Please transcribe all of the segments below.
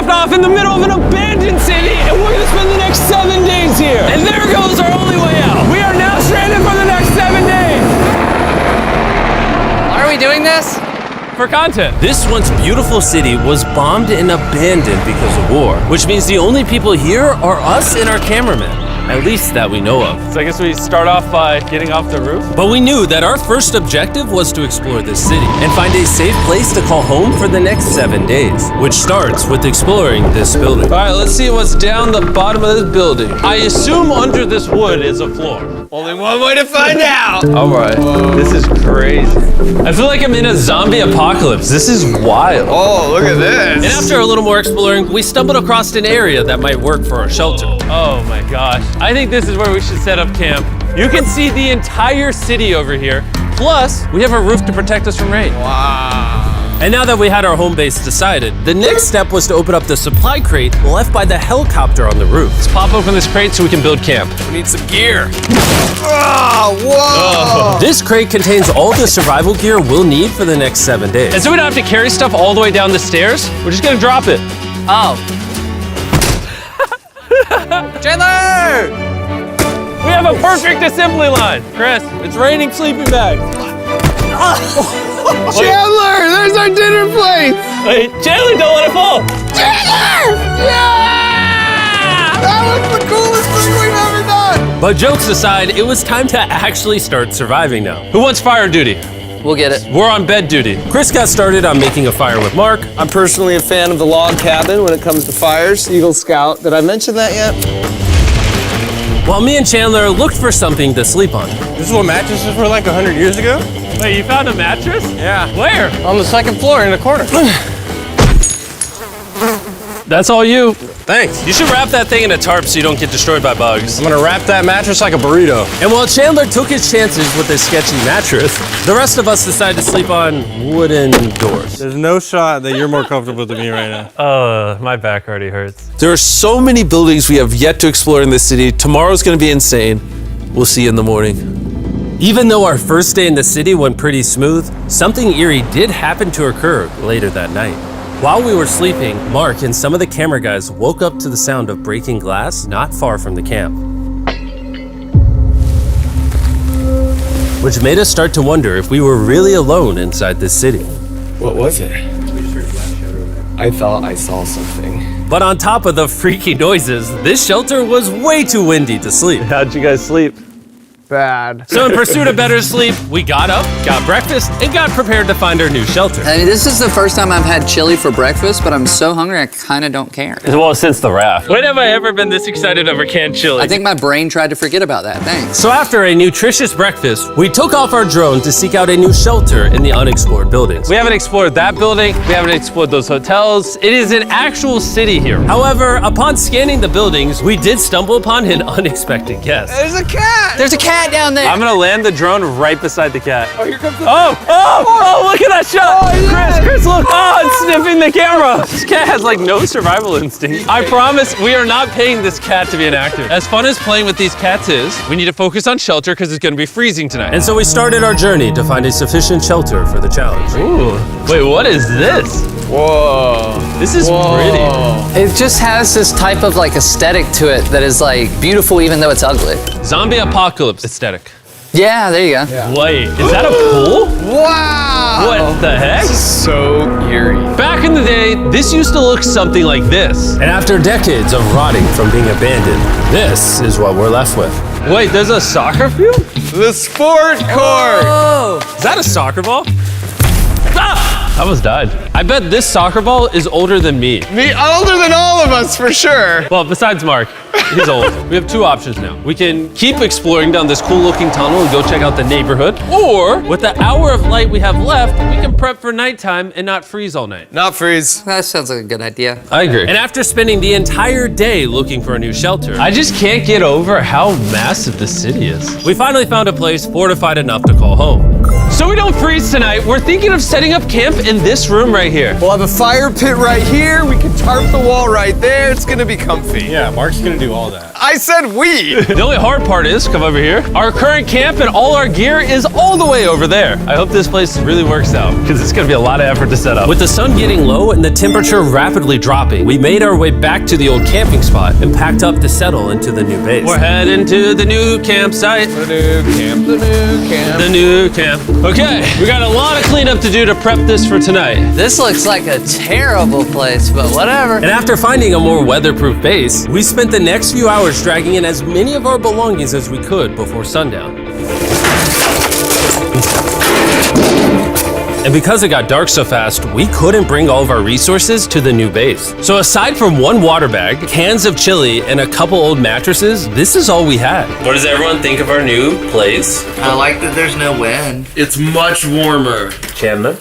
dropped off in the middle of an abandoned city, and we're gonna spend the next 7 days here. And there goes our only way out. We are now stranded for the next 7 days. Why are we doing this? For content. This once beautiful city was bombed and abandoned because of war, which means the only people here are us and our cameraman. At least that we know of. So I guess we start off by getting off the roof. But we knew that our first objective was to explore this city and find a safe place to call home for the next 7 days, which starts with exploring this building. All right, let's see what's down the bottom of this building. I assume under this wood is a floor. Only one way to find out. All right, this is crazy. I feel like I'm in a zombie apocalypse. This is wild. Oh, look at this. And after a little more exploring, we stumbled across an area that might work for our shelter. Oh my gosh. I think this is where we should set up camp. You can see the entire city over here. Plus, we have a roof to protect us from rain. Wow. And now that we had our home base decided, the next step was to open up the supply crate left by the helicopter on the roof. Let's pop open this crate so we can build camp. We need some gear. Oh, whoa. This crate contains all the survival gear we'll need for the next 7 days. And so we don't have to carry stuff all the way down the stairs. We're just gonna drop it. Oh. Chandler! We have a perfect assembly line. Chris, it's raining sleeping bags. Chandler, there's our dinner plate. Wait, Chandler, don't let it fall. Chandler! Yeah! That was the coolest thing we've ever done. But jokes aside, it was time to actually start surviving now. Who wants fire duty? We'll get it. We're on bed duty. Chris got started on making a fire with Mark. I'm personally a fan of the log cabin when it comes to fires. Eagle Scout. Did I mention that yet? While me and Chandler looked for something to sleep on. This is what mattresses were like 100 years ago? Wait, you found a mattress? Yeah. Where? On the second floor in the corner. That's all you. Thanks. You should wrap that thing in a tarp so you don't get destroyed by bugs. I'm gonna wrap that mattress like a burrito. And while Chandler took his chances with his sketchy mattress, the rest of us decided to sleep on wooden doors. There's no shot that you're more comfortable than me right now. My back already hurts. There are so many buildings we have yet to explore in this city. Tomorrow's gonna be insane. We'll see you in the morning. Even though our first day in the city went pretty smooth, something eerie did happen to occur later that night. While we were sleeping, Mark and some of the camera guys woke up to the sound of breaking glass not far from the camp. Which made us start to wonder if we were really alone inside this city. What was it? I thought I saw something. But on top of the freaky noises, this shelter was way too windy to sleep. How'd you guys sleep? Bad. So in pursuit of better sleep, we got up, got breakfast, and got prepared to find our new shelter. I mean, this is the first time I've had chili for breakfast, but I'm so hungry I kind of don't care. Well, since the raft. When have I ever been this excited over canned chili? I think my brain tried to forget about that. Thanks. So after a nutritious breakfast, we took off our drone to seek out a new shelter in the unexplored buildings. We haven't explored that building. We haven't explored those hotels. It is an actual city here. However, upon scanning the buildings, we did stumble upon an unexpected guest. There's a cat. There's a cat down there. I'm gonna land the drone right beside the cat. Oh, here comes the Oh, look at that shot! Chris, look! Oh, it's sniffing the camera! This cat has like no survival instinct. I promise we are not paying this cat to be an actor. As fun as playing with these cats is, we need to focus on shelter because it's gonna be freezing tonight. And so we started our journey to find a sufficient shelter for the challenge. Ooh, wait, what is this? Whoa. This is pretty. It just has this type of like aesthetic to it that is like beautiful even though it's ugly. Zombie apocalypse aesthetic. Yeah, there you go. Wait, is that a pool? Wow. What the heck? So eerie. Back in the day, this used to look something like this. And after decades of rotting from being abandoned, this is what we're left with. Wait, there's a soccer field? The sport court. Is that a soccer ball? Ah! I almost died. I bet this soccer ball is older than me. Me older than all of us for sure. Well, besides Mark, he's old. We have two options now. We can keep exploring down this cool looking tunnel and go check out the neighborhood. Or, with the hour of light we have left, we can prep for nighttime and not freeze all night. Not freeze. That sounds like a good idea. I agree. And after spending the entire day looking for a new shelter, I just can't get over how massive the city is. we finally found a place fortified enough to call home. So we don't freeze tonight, we're thinking of setting up camp in this room right here. We'll have a fire pit right here. We can tarp the wall right there. It's gonna be comfy. Yeah, Mark's gonna do all that. I said we. The only hard part is, come over here, our current camp and all our gear is all the way over there. I hope this place really works out, because it's gonna be a lot of effort to set up. With the sun getting low and the temperature rapidly dropping, we made our way back to the old camping spot and packed up to settle into the new base. We're heading to the new campsite. The new camp, the new camp. The new camp. Okay, we got a lot of cleanup to do to prep this for tonight. This looks like a terrible place, but whatever. And after finding a more weatherproof base, we spent the next few hours dragging in as many of our belongings as we could before sundown. And because it got dark so fast, we couldn't bring all of our resources to the new base. So aside from one water bag, cans of chili, and a couple old mattresses, this is all we had. What does everyone think of our new place? I like that there's no wind. It's much warmer. Chandler?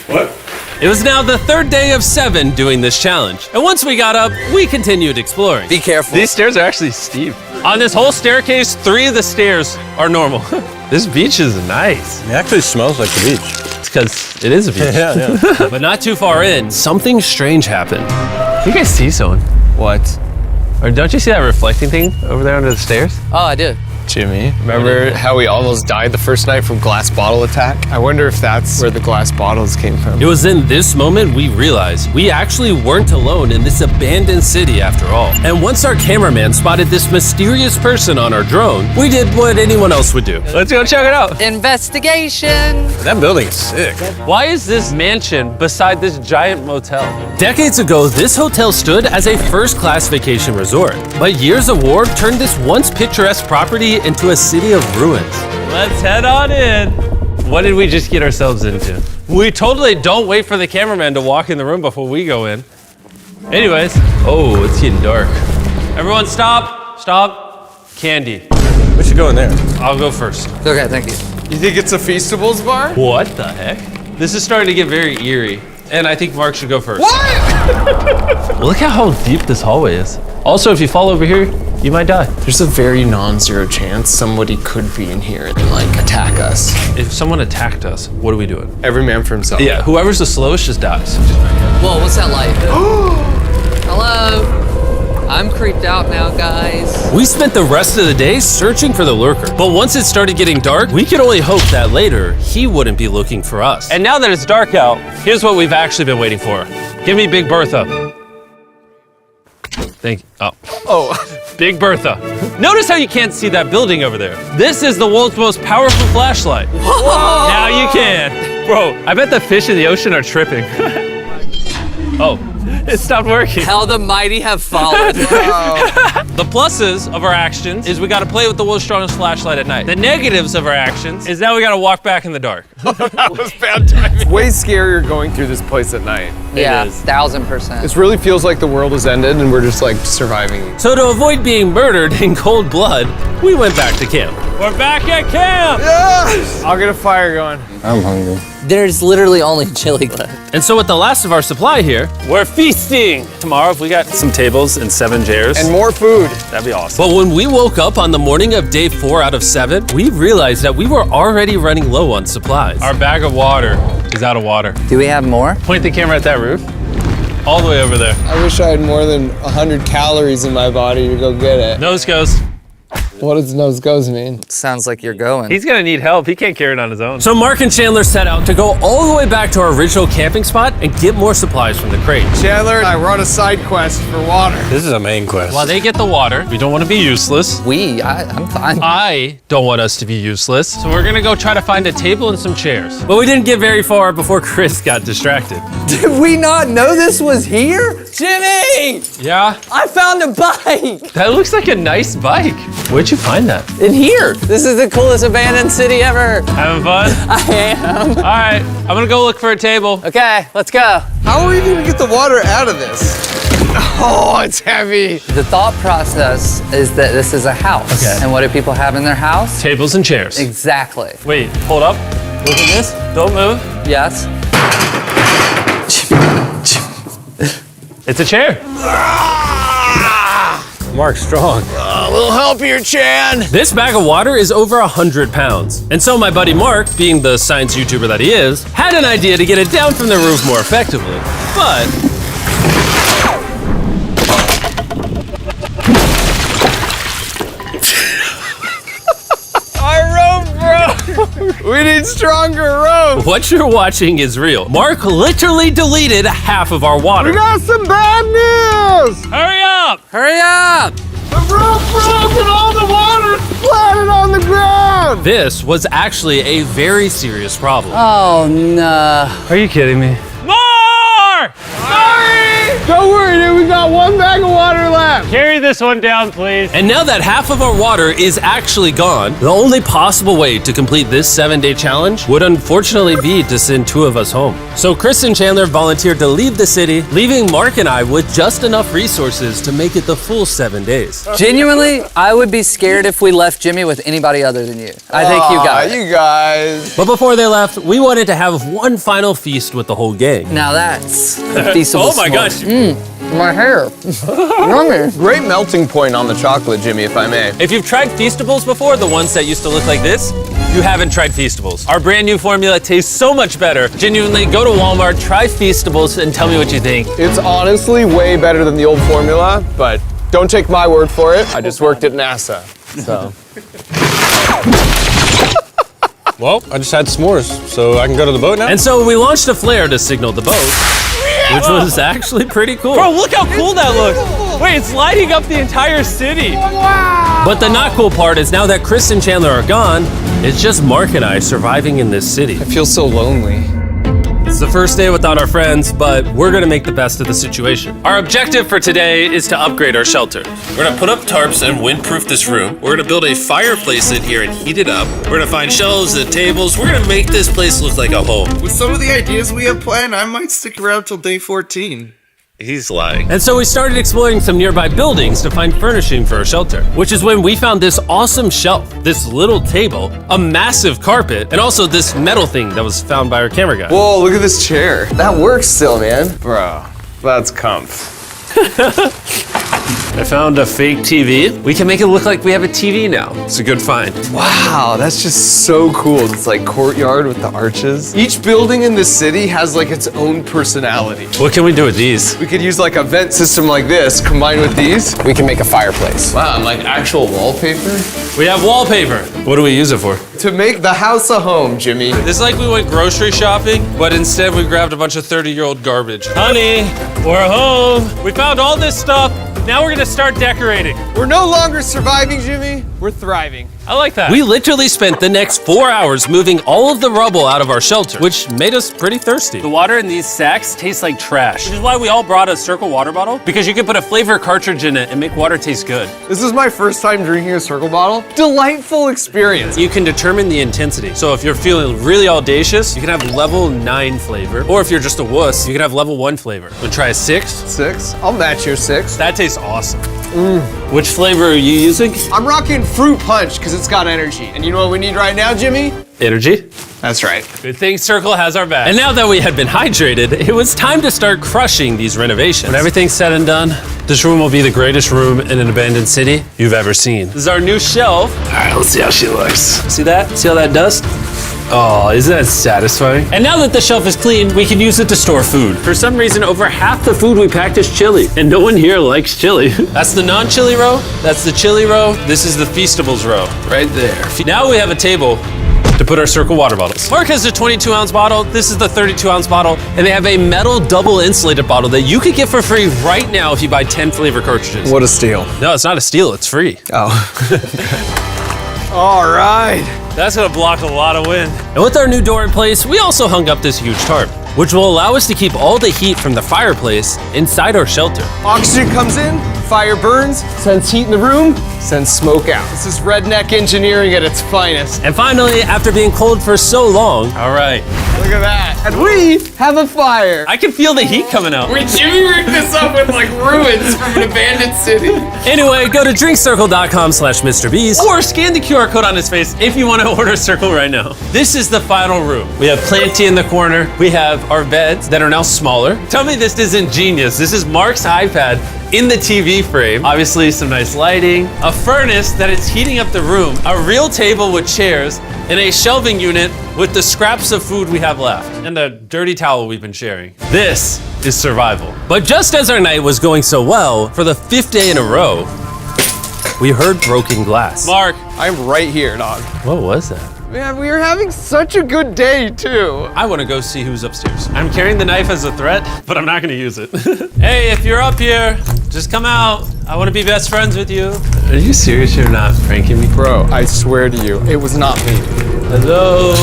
What? It was now the third day of 7 doing this challenge. And once we got up, we continued exploring. Be careful. These stairs are actually steep. On this whole staircase, 3 of the stairs are normal. This beach is nice. It actually smells like the beach. It's because it is a beach. Yeah. But not too far in, something strange happened. You guys see someone? What? Or don't you see that reflecting thing over there under the stairs? Oh, I do. Jimmy, remember how we almost died the first night from glass bottle attack? I wonder if that's where the glass bottles came from. It was in this moment we realized we actually weren't alone in this abandoned city after all. And once our cameraman spotted this mysterious person on our drone, we did what anyone else would do. Let's go check it out. Investigation. That building is sick. Why is this mansion beside this giant motel? Decades ago, this hotel stood as a first-class vacation resort. But years of war turned this once picturesque property into a city of ruins. Let's head on in. What did we just get ourselves into? We totally don't wait for the cameraman to walk in the room before we go in. Anyways, oh, it's getting dark. Everyone stop, stop. Candy. We should go in there. I'll go first. Okay, thank you. You think it's a Feastables bar? What the heck? This is starting to get very eerie. And I think Mark should go first. What? Look at how deep this hallway is. Also, if you fall over here, you might die. There's a very non-zero chance somebody could be in here and like attack us. If someone attacked us, what are we doing? Every man for himself. Yeah, whoever's the slowest just dies. Whoa, what's that light? Hello. I'm creeped out now, guys. We spent the rest of the day searching for the lurker. But once it started getting dark, we could only hope that later he wouldn't be looking for us. And now that it's dark out, here's what we've actually been waiting for. Give me Big Bertha. Thank you. Oh, Big Bertha. Notice how you can't see that building over there. This is the world's most powerful flashlight. Whoa. Now you can. Bro, I bet the fish in the ocean are tripping. Oh, it stopped working. How the mighty have fallen. The pluses of our actions is we gotta play with the world's strongest flashlight at night. The negatives of our actions is now we gotta walk back in the dark. That was bad timing. It's way scarier going through this place at night. Yeah, is. 1000%. This really feels like the world has ended and we're just like surviving. So to avoid being murdered in cold blood, we went back to camp. We're back at camp! Yes! I'll get a fire going. I'm hungry. There's literally only chili left. And so with the last of our supply here, We're feasting! Tomorrow, if we got some tables and 7 chairs, And more food. that'd be awesome. but when we woke up on the morning of day 4 out of 7, we realized that we were already running low on supplies. Our bag of water is out of water. Do we have more? Point the camera at that roof. All the way over there. I wish I had more than 100 calories in my body to go get it. Nose goes. What does nose goes mean? Sounds like you're going. He's gonna need help. He can't carry it on his own. So Mark and Chandler set out to go all the way back to our original camping spot and get more supplies from the crate. Chandler and I were on a side quest for water. This is a main quest. While they get the water, we don't want to be useless. I'm fine. I don't want us to be useless. So we're gonna go try to find a table and some chairs. But we didn't get very far before Chris got distracted. Did we not know this was here? Jimmy! Yeah? I found a bike! That looks like a nice bike. Where'd you find that? In here. This is the coolest abandoned city ever. Having fun? I am. All right, I'm gonna go look for a table. Okay, let's go. How are we gonna get the water out of this? Oh, it's heavy. The thought process is that this is a house. Okay. And what do people have in their house? Tables and chairs. Exactly. Wait, hold up. Look at this. Don't move. Yes. It's a chair. Mark's strong. A little help here, Chan. This bag of water is over 100 pounds. And so my buddy Mark, being the science YouTuber that he is, had an idea to get it down from the roof more effectively. But need stronger rope. What you're watching is real. Mark literally deleted half of our water. Got some bad news! Hurry up! Hurry up! The rope broke and all the water splattered on the ground! This was actually a very serious problem. Oh no. Are you kidding me? More! Don't worry, dude, we got one bag of water left. Carry this one down, please. And now that half of our water is actually gone, the only possible way to complete this 7-day challenge would unfortunately be to send 2 of us home. So Chris and Chandler volunteered to leave the city, leaving Mark and I with just enough resources to make it the full 7 days. Genuinely, I would be scared if we left Jimmy with anybody other than you. I think you got it. You guys. But before they left, we wanted to have one final feast with the whole gang. Now that's a feastable Oh my s'more. gosh. My hair. Yummy. Great melting point on the chocolate, Jimmy, if I may. If you've tried Feastables before, the ones that used to look like this, you haven't tried Feastables. Our brand new formula tastes so much better. Genuinely, go to Walmart, try Feastables, and tell me what you think. It's honestly way better than the old formula, but don't take my word for it. I just worked at NASA, so. Well, I just had s'mores, so I can go to the boat now? And so we launched a flare to signal the boat, which was actually pretty cool. Bro, look how cool that looks. Wait, it's lighting up the entire city. But the not cool part is now that Chris and Chandler are gone, it's just Mark and I surviving in this city. I feel so lonely. It's the first day without our friends, but we're gonna make the best of the situation. Our objective for today is to upgrade our shelter. We're gonna put up tarps and windproof this room. We're gonna build a fireplace in here and heat it up. We're gonna find shelves and tables. We're gonna make this place look like a home. With some of the ideas we have planned, I might stick around till day 14. He's lying. And so we started exploring some nearby buildings to find furnishing for our shelter, which is when we found this awesome shelf, this little table, a massive carpet, and also this metal thing that was found by our camera guy. Whoa, look at this chair. That works still, man. Bro, that's comf. I found a fake TV. We can make it look like we have a TV now. It's a good find. Wow, that's just so cool. It's like courtyard with the arches. Each building in this city has like its own personality. What can we do with these? We could use like a vent system like this, combined with these. We can make a fireplace. Wow, and like actual wallpaper? We have wallpaper. What do we use it for? To make the house a home, Jimmy. It's like we went grocery shopping, but instead we grabbed a bunch of 30-year-old garbage. Honey, we're home. We found all this stuff. Now we're gonna start decorating. We're no longer surviving, Jimmy. We're thriving. I like that. We literally spent the next 4 hours moving all of the rubble out of our shelter, which made us pretty thirsty. The water in these sacks tastes like trash, which is why we all brought a Circle water bottle, because you can put a flavor cartridge in it and make water taste good. This is my first time drinking a Circle bottle. Delightful experience. You can determine the intensity. So if you're feeling really audacious, you can have level 9 flavor. Or if you're just a wuss, you can have level 1 flavor. Wanna try a 6? 6? I'll match your 6. That tastes awesome. Which flavor are you using? I'm rocking Fruit Punch because it's got energy. And you know what we need right now, Jimmy? Energy. That's right. Good thing Circle has our back. And now that we had been hydrated, it was time to start crushing these renovations. When everything's said and done, this room will be the greatest room in an abandoned city you've ever seen. This is our new shelf. All right, let's see how she looks. See that? See all that dust? Oh, isn't that satisfying? And now that the shelf is clean, we can use it to store food. For some reason, over half the food we packed is chili, and no one here likes chili. That's the non-chili row, that's the chili row, this is the Feastables row, right there. Now we have a table to put our Circle water bottles. Mark has a 22-ounce bottle, this is the 32-ounce bottle, and they have a metal double insulated bottle that you could get for free right now if you buy 10 flavor cartridges. What a steal. No, it's not a steal, it's free. Oh. All right. That's gonna block a lot of wind. And with our new door in place, we also hung up this huge tarp, which will allow us to keep all the heat from the fireplace inside our shelter. Oxygen comes in, fire burns, sends heat in the room, sends smoke out. This is redneck engineering at its finest. And finally, after being cold for so long, all right, Look at that. And we have a fire. I can feel the heat coming out. Wait, Jimmy rigged this up with like ruins from an abandoned city. Anyway, go to drinkcircle.com/MrBeast. Or scan the QR code on his face if you want to order Circle right now. This is the final room. We have Planty in the corner. We have our beds that are now smaller. Tell me this isn't genius. This is Mark's iPad in the TV frame. Obviously some nice lighting, a furnace that is heating up the room, a real table with chairs, and a shelving unit with the scraps of food we have left, and a dirty towel we've been sharing. This is survival. But just as our night was going so well, for the 5th day in a row, we heard broken glass. Mark, I'm right here, dog. What was that? Man, we are having such a good day, too. I want to go see who's upstairs. I'm carrying the knife as a threat, but I'm not gonna use it. Hey, if you're up here, just come out. I want to be best friends with you. Are you serious? You're not pranking me? Bro, I swear to you, it was not me. Hello?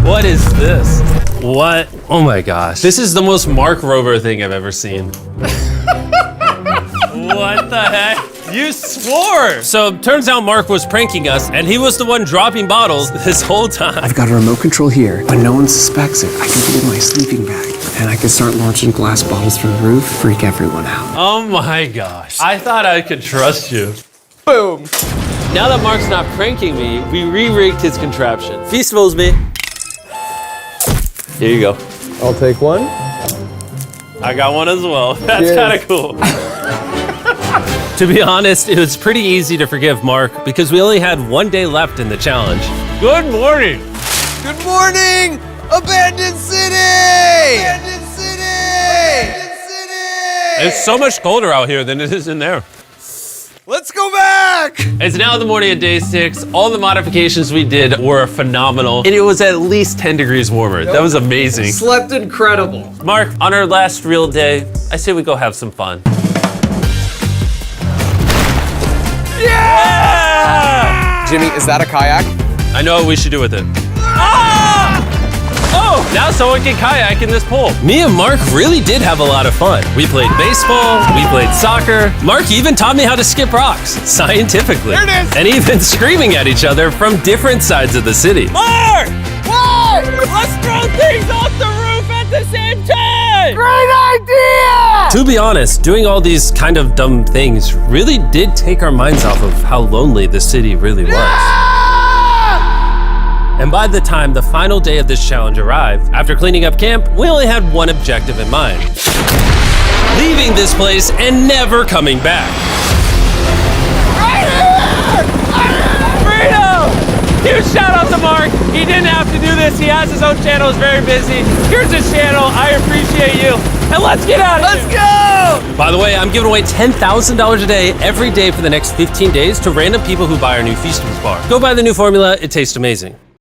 What is this? What? Oh my gosh. This is the most Mark Rover thing I've ever seen. What the heck? You swore! So turns out Mark was pranking us, and he was the one dropping bottles this whole time. I've got a remote control here. When no one suspects it, I can put it in my sleeping bag. And I can start launching glass bottles from the roof, freak everyone out. Oh my gosh. I thought I could trust you. Boom. Now that Mark's not pranking me, we re-rigged his contraption. Feastables me. Here you go. I'll take one. I got one as well. That's Cheers. kind of cool. To be honest, it was pretty easy to forgive Mark because we only had one day left in the challenge. Good morning. Good morning, Abandoned City! Abandoned City! Abandoned City! It's so much colder out here than it is in there. Let's go back! It's now the morning of day 6. All the modifications we did were phenomenal, and it was at least 10 degrees warmer. That was amazing. Slept incredible. Mark, on our last real day, I say we go have some fun. Yeah! Jimmy, is that a kayak? I know what we should do with it. Ah! Oh, now someone can kayak in this pool. Me and Mark really did have a lot of fun. We played baseball, we played soccer. Mark even taught me how to skip rocks, scientifically. There it is. And even screaming at each other from different sides of the city. Mark! What? Let's throw things off the roof at the same time! Great idea! To be honest, doing all these kind of dumb things really did take our minds off of how lonely the city really was. And by the time the final day of this challenge arrived, after cleaning up camp, we only had one objective in mind. Leaving this place and never coming back. Freedom! Huge shout out to Mark. He didn't have to do this. He has his own channel. He's very busy. Here's his channel. I appreciate you. And let's get out of here. Let's go! By the way, I'm giving away $10,000 a day every day for the next 15 days to random people who buy our new Feastables bar. Go buy the new formula. It tastes amazing.